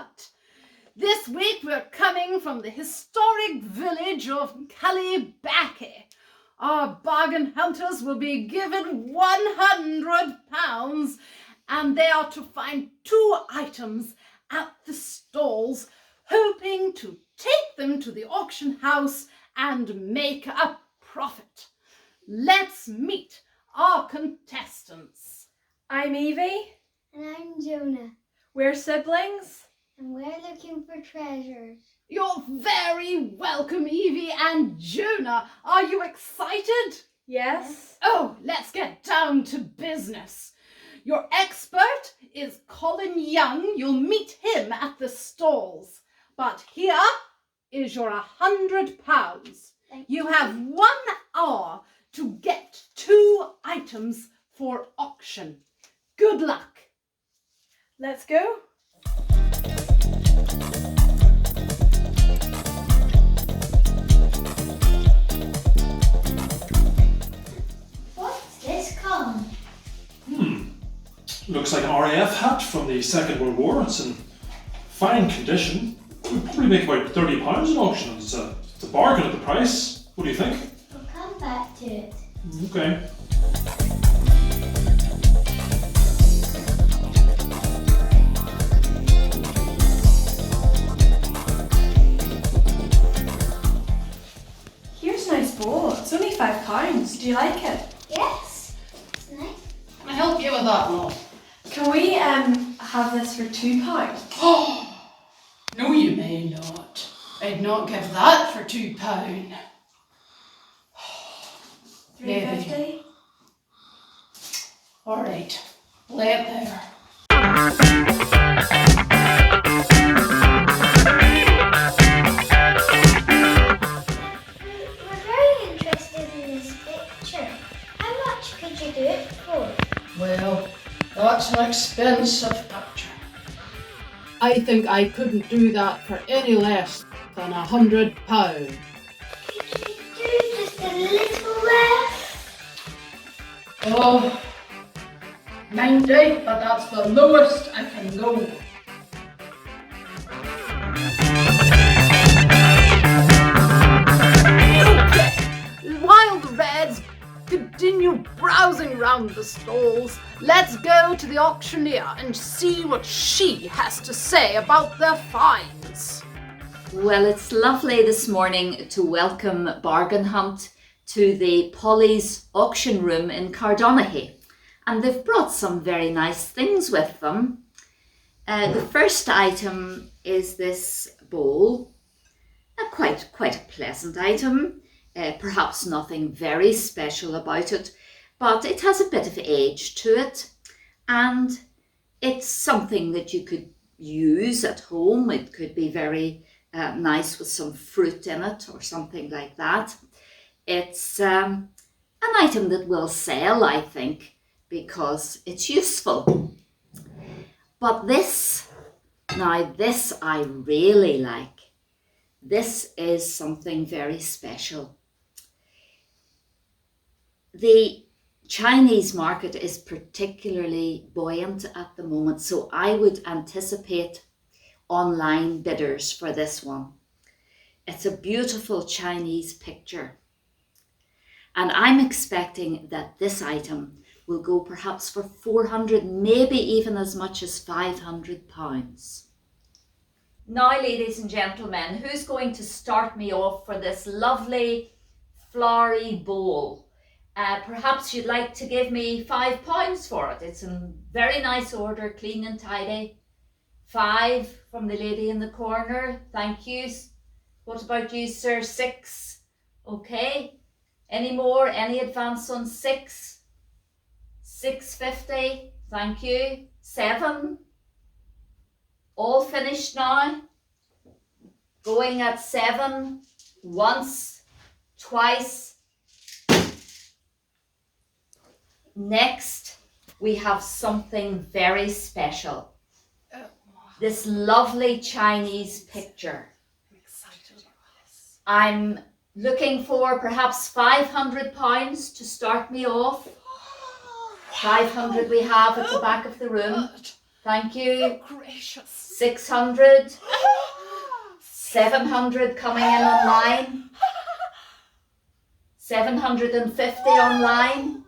hunt. This week we're coming from the historic village of Cullybackey. Our bargain hunters will be given £100 and they are to find 2 items at the stalls, hoping to take them to the auction house and make a profit. Let's meet our contestants. I'm Evie. And I'm Jonah. We're siblings. And we're looking for treasures. You're very welcome, Evie and Jonah. Are you excited? Yes. Oh, let's get down to business. Your expert is Colin Young. You'll meet him at the stalls. But here is your £100. You have 1 hour to get 2 items for auction. Good luck. Let's go. What's this, Colin? Looks like an RAF hat from the Second World War. It's in fine condition. We'll probably make about £30 at auction. It's a bargain at the price. What do you think? We'll come back to it. Okay. Here's a nice bowl. It's only £5. Do you like it? Yes. It's nice. Can I help you with that, Mom? Can we have this for £2? Oh, no, you may not. I'd not give that for £2. £3.50? All right, lay it there. We're very interested in this picture. How much could you do it for? Well, that's an expensive picture. I think I couldn't do that for any less than £100. Could you do just a little less? Oh, 90, but that's the lowest I can go. Okay, while the Reds continue browsing around the stalls, let's go to the auctioneer and see what she has to say about their finds. Well, it's lovely this morning to welcome Bargain Hunt to the Polly's auction room in Cardonaghy. And they've brought some very nice things with them. The first item is this bowl, quite a pleasant item. Perhaps nothing very special about it, but it has a bit of age to it, and it's something that you could use at home. It could be very nice with some fruit in it or something like that. It's an item that will sell, I think, because it's useful. But this I really like. This is something very special. The Chinese market is particularly buoyant at the moment, so I would anticipate online bidders for this one. It's a beautiful Chinese picture, and I'm expecting that this item will go perhaps for £400, maybe even as much as £500. Now, ladies and gentlemen, who's going to start me off for this lovely flowery bowl? Perhaps you'd like to give me £5 for it. It's in very nice order, clean and tidy. 5 from the lady in the corner. Thank you. What about you, sir? 6. Okay. Any more? Any advance on 6? 6.50. Thank you. 7. All finished now. Going at 7. Once, twice. Next, we have something very special. This lovely Chinese picture. I'm looking for perhaps £500 to start me off. 500 we have at the back of the room. Thank you. Gracious. 600. 700 coming in online. 750 online.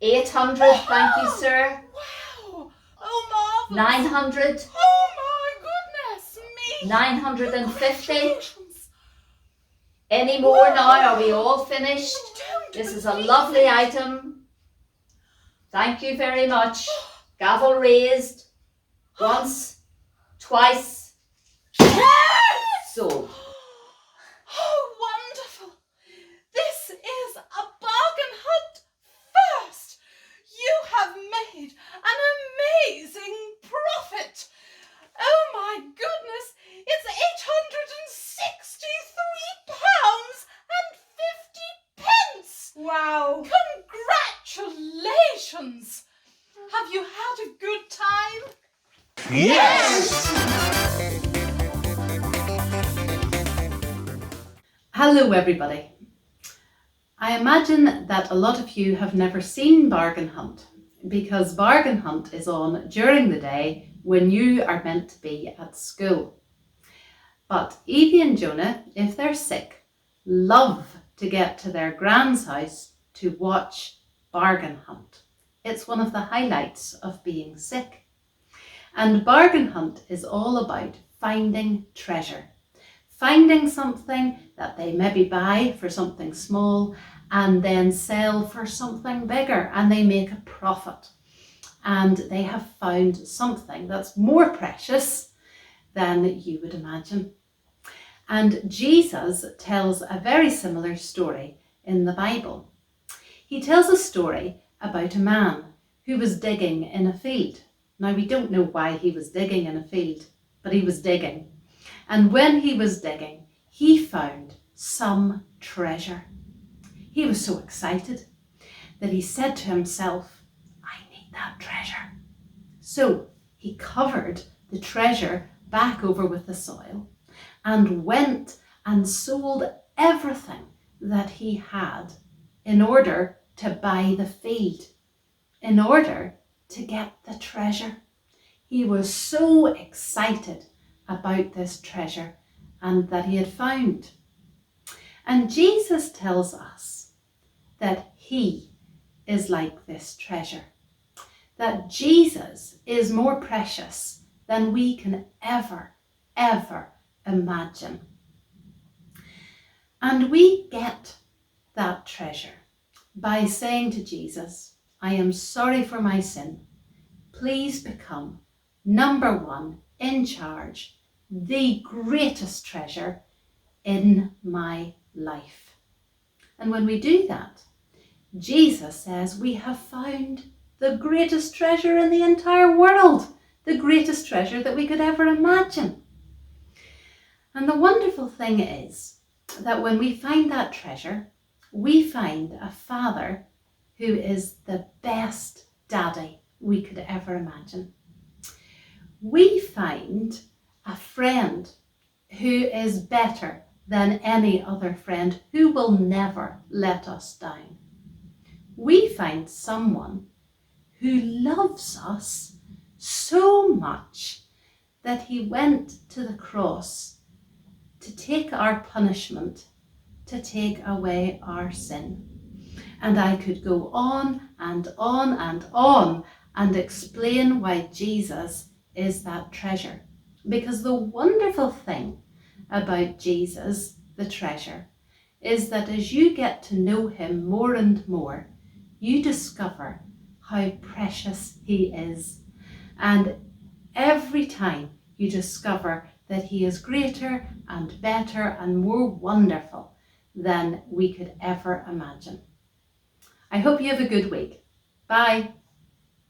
800, thank you, sir. Wow. Oh, marvelous. 900. Oh, my goodness me. 950. Congratulations. Any more now? Are we all finished? Don't This is a believe lovely it. item. Thank you very much. Gavel raised. Once, twice. Sold. Oh, wonderful. This is a bargain hunt first. You have made an amazing profit. Oh my goodness, it's £863.50. Wow. Congratulations. Have you had a good time? Hello everybody. I imagine that a lot of you have never seen Bargain Hunt because Bargain Hunt is on during the day when you are meant to be at school. But Evie and Jonah, if they're sick, love to get to their grand's house to watch Bargain Hunt. It's one of the highlights of being sick. And Bargain Hunt is all about finding treasure. Finding something that they maybe buy for something small and then sell for something bigger, and they make a profit. And they have found something that's more precious than you would imagine. And Jesus tells a very similar story in the Bible. He tells a story about a man who was digging in a field. Now, we don't know why he was digging in a field, but he was digging. And when he was digging, he found some treasure. He was so excited that he said to himself, I need that treasure. So he covered the treasure back over with the soil and went and sold everything that he had in order to buy the field, in order to get the treasure. He was so excited about this treasure and that he had found. And Jesus tells us that he is like this treasure, that Jesus is more precious than we can ever imagine. And we get that treasure by saying to Jesus, I am sorry for my sin. Please become number one in charge, the greatest treasure in my life. And when we do that, Jesus says we have found the greatest treasure in the entire world, the greatest treasure that we could ever imagine. And the wonderful thing is that when we find that treasure, we find a Father who is the best daddy we could ever imagine. We find a friend who is better than any other friend, who will never let us down. We find someone who loves us so much that he went to the cross to take our punishment, to take away our sin. And I could go on and on and on and explain why Jesus is that treasure. Because the wonderful thing about Jesus, the treasure, is that as you get to know him more and more, you discover how precious he is. And every time you discover that he is greater and better and more wonderful than we could ever imagine. I hope you have a good week. Bye.